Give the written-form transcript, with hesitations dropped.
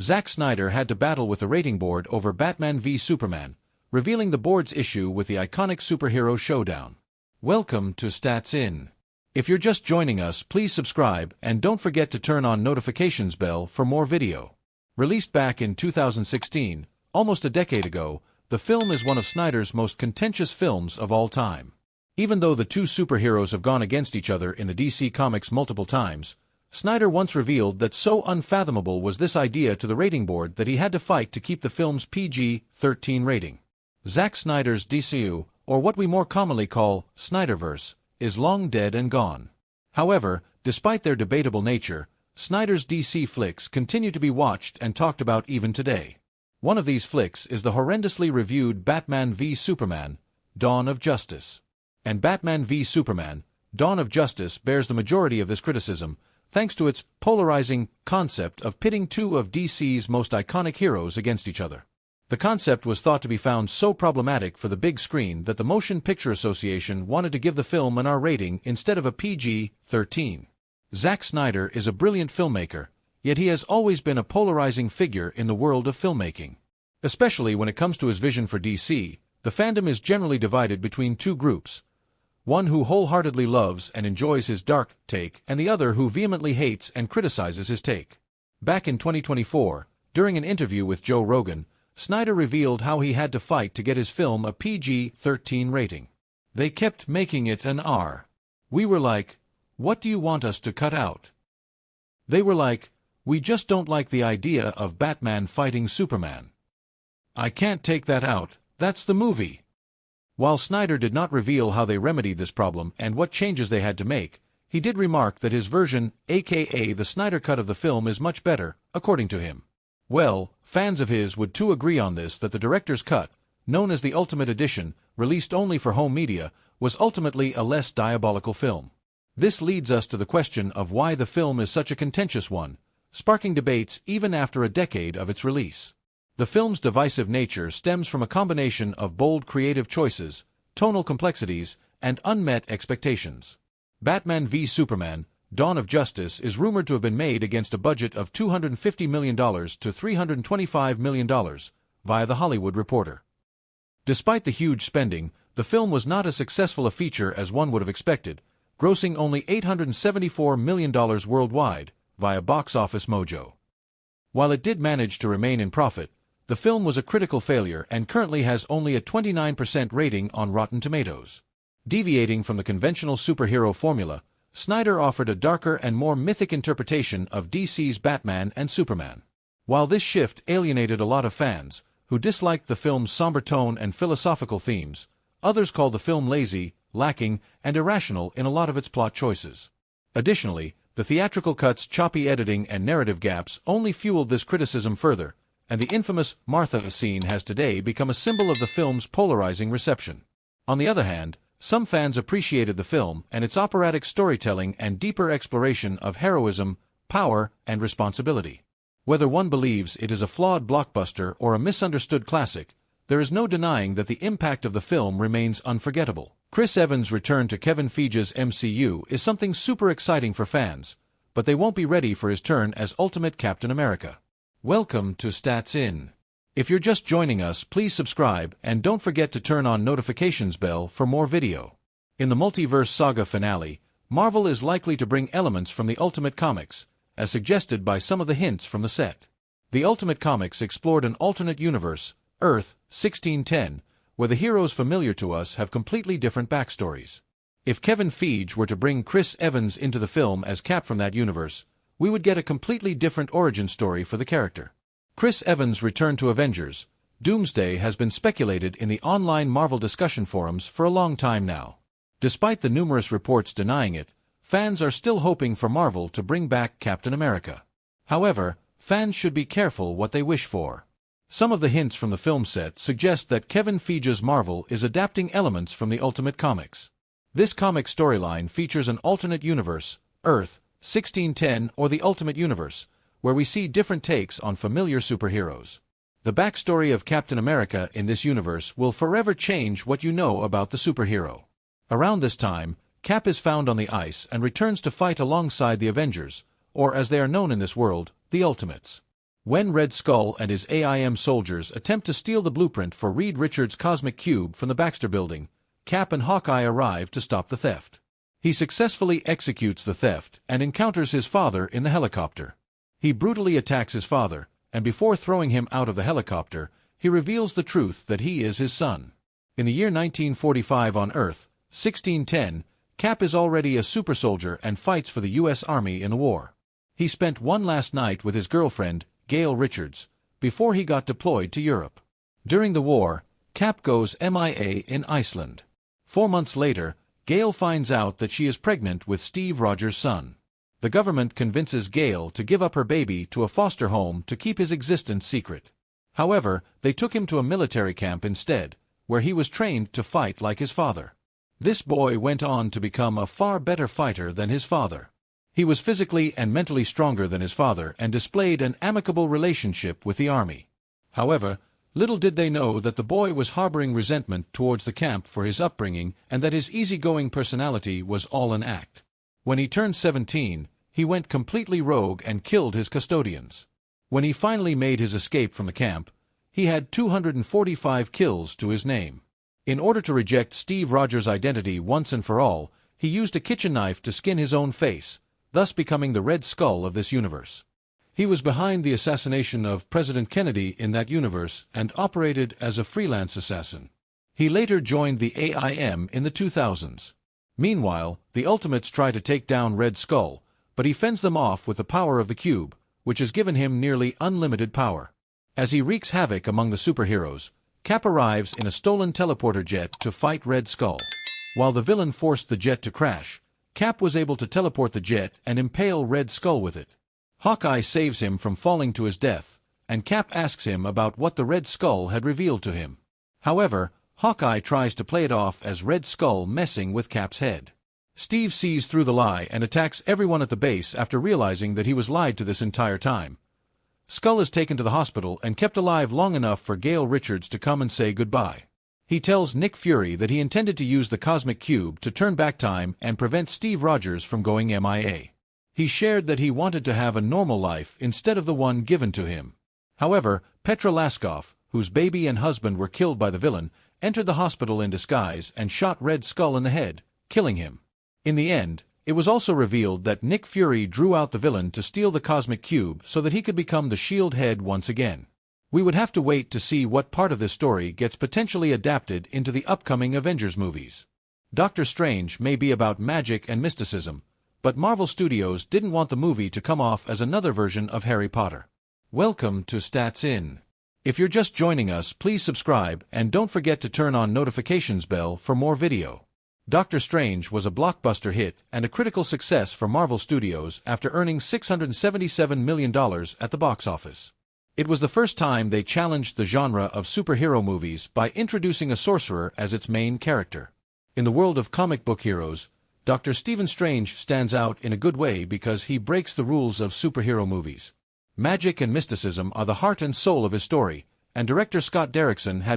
Zack Snyder had to battle with the rating board over Batman v Superman, revealing the board's issue with the iconic superhero showdown. Welcome to Stats In. If you're just joining us, please subscribe and don't forget to turn on notifications bell for more video. Released back in 2016, almost a decade ago, the film is one of Snyder's most contentious films of all time. Even though the two superheroes have gone against each other in the DC Comics multiple times, Snyder once revealed that so unfathomable was this idea to the rating board that he had to fight to keep the film's PG-13 rating. Zack Snyder's DCU, or what we more commonly call Snyderverse, is long dead and gone. However, despite their debatable nature, Snyder's DC flicks continue to be watched and talked about even today. One of these flicks is the horrendously reviewed Batman v Superman, Dawn of Justice. And Batman v Superman, Dawn of Justice bears the majority of this criticism, thanks to its polarizing concept of pitting two of DC's most iconic heroes against each other. The concept was thought to be found so problematic for the big screen that the Motion Picture Association wanted to give the film an R rating instead of a PG-13. Zack Snyder is a brilliant filmmaker, yet he has always been a polarizing figure in the world of filmmaking. Especially when it comes to his vision for DC, the fandom is generally divided between two groups. One who wholeheartedly loves and enjoys his dark take, and the other who vehemently hates and criticizes his take. Back in 2024, during an interview with Joe Rogan, Snyder revealed how he had to fight to get his film a PG-13 rating. They kept making it an R. We were like, what do you want us to cut out? They were like, we just don't like the idea of Batman fighting Superman. I can't take that out, that's the movie. While Snyder did not reveal how they remedied this problem and what changes they had to make, he did remark that his version, aka the Snyder cut of the film, is much better, according to him. Well, fans of his would too agree on this, that the director's cut, known as the Ultimate Edition, released only for home media, was ultimately a less diabolical film. This leads us to the question of why the film is such a contentious one, sparking debates even after a decade of its release. The film's divisive nature stems from a combination of bold creative choices, tonal complexities, and unmet expectations. Batman v Superman, Dawn of Justice is rumored to have been made against a budget of $250 million to $325 million, via The Hollywood Reporter. Despite the huge spending, the film was not as successful a feature as one would have expected, grossing only $874 million worldwide, via Box Office Mojo. While it did manage to remain in profit, the film was a critical failure and currently has only a 29% rating on Rotten Tomatoes. Deviating from the conventional superhero formula, Snyder offered a darker and more mythic interpretation of DC's Batman and Superman. While this shift alienated a lot of fans, who disliked the film's somber tone and philosophical themes, others called the film lazy, lacking, and irrational in a lot of its plot choices. Additionally, the theatrical cut's choppy editing and narrative gaps only fueled this criticism further, and the infamous Martha scene has today become a symbol of the film's polarizing reception. On the other hand, some fans appreciated the film and its operatic storytelling and deeper exploration of heroism, power, and responsibility. Whether one believes it is a flawed blockbuster or a misunderstood classic, there is no denying that the impact of the film remains unforgettable. Chris Evans' return to Kevin Feige's MCU is something super exciting for fans, but they won't be ready for his turn as Ultimate Captain America. Welcome to Stats In. If you're just joining us, please subscribe and don't forget to turn on notifications bell for more video. In the Multiverse Saga finale, Marvel is likely to bring elements from the Ultimate Comics, as suggested by some of the hints from the set. The Ultimate Comics explored an alternate universe, Earth 1610, where the heroes familiar to us have completely different backstories. If Kevin Feige were to bring Chris Evans into the film as Cap from that universe, we would get a completely different origin story for the character. Chris Evans' return to Avengers, Doomsday has been speculated in the online Marvel discussion forums for a long time now. Despite the numerous reports denying it, fans are still hoping for Marvel to bring back Captain America. However, fans should be careful what they wish for. Some of the hints from the film set suggest that Kevin Feige's Marvel is adapting elements from the Ultimate Comics. This comic storyline features an alternate universe, Earth 1610, or the Ultimate Universe, where we see different takes on familiar superheroes. The backstory of Captain America in this universe will forever change what you know about the superhero. Around this time, Cap is found on the ice and returns to fight alongside the Avengers, or as they are known in this world, the Ultimates. When Red Skull and his AIM soldiers attempt to steal the blueprint for Reed Richards' cosmic cube from the Baxter Building, Cap and Hawkeye arrive to stop the theft. He successfully executes the theft and encounters his father in the helicopter. He brutally attacks his father, and before throwing him out of the helicopter, he reveals the truth that he is his son. In the year 1945 on Earth, 1610, Cap is already a super soldier and fights for the U.S. Army in the war. He spent one last night with his girlfriend, Gail Richards, before he got deployed to Europe. During the war, Cap goes MIA in Iceland. 4 months later, Gail finds out that she is pregnant with Steve Rogers' son. The government convinces Gail to give up her baby to a foster home to keep his existence secret. However, they took him to a military camp instead, where he was trained to fight like his father. This boy went on to become a far better fighter than his father. He was physically and mentally stronger than his father and displayed an amicable relationship with the army. However, little did they know that the boy was harboring resentment towards the camp for his upbringing and that his easygoing personality was all an act. When he turned 17, he went completely rogue and killed his custodians. When he finally made his escape from the camp, he had 245 kills to his name. In order to reject Steve Rogers' identity once and for all, he used a kitchen knife to skin his own face, thus becoming the Red Skull of this universe. He was behind the assassination of President Kennedy in that universe and operated as a freelance assassin. He later joined the AIM in the 2000s. Meanwhile, the Ultimates try to take down Red Skull, but he fends them off with the power of the cube, which has given him nearly unlimited power. As he wreaks havoc among the superheroes, Cap arrives in a stolen teleporter jet to fight Red Skull. While the villain forced the jet to crash, Cap was able to teleport the jet and impale Red Skull with it. Hawkeye saves him from falling to his death, and Cap asks him about what the Red Skull had revealed to him. However, Hawkeye tries to play it off as Red Skull messing with Cap's head. Steve sees through the lie and attacks everyone at the base after realizing that he was lied to this entire time. Skull is taken to the hospital and kept alive long enough for Gail Richards to come and say goodbye. He tells Nick Fury that he intended to use the cosmic cube to turn back time and prevent Steve Rogers from going MIA. He shared that he wanted to have a normal life instead of the one given to him. However, Petra Laskoff, whose baby and husband were killed by the villain, entered the hospital in disguise and shot Red Skull in the head, killing him. In the end, it was also revealed that Nick Fury drew out the villain to steal the cosmic cube so that he could become the Shield head once again. We would have to wait to see what part of this story gets potentially adapted into the upcoming Avengers movies. Doctor Strange may be about magic and mysticism, but Marvel Studios didn't want the movie to come off as another version of Harry Potter. Welcome to Stats In. If you're just joining us, please subscribe and don't forget to turn on notifications bell for more video. Doctor Strange was a blockbuster hit and a critical success for Marvel Studios after earning $677 million at the box office. It was the first time they challenged the genre of superhero movies by introducing a sorcerer as its main character. In the world of comic book heroes, Dr. Stephen Strange stands out in a good way because he breaks the rules of superhero movies. Magic and mysticism are the heart and soul of his story, and director Scott Derrickson had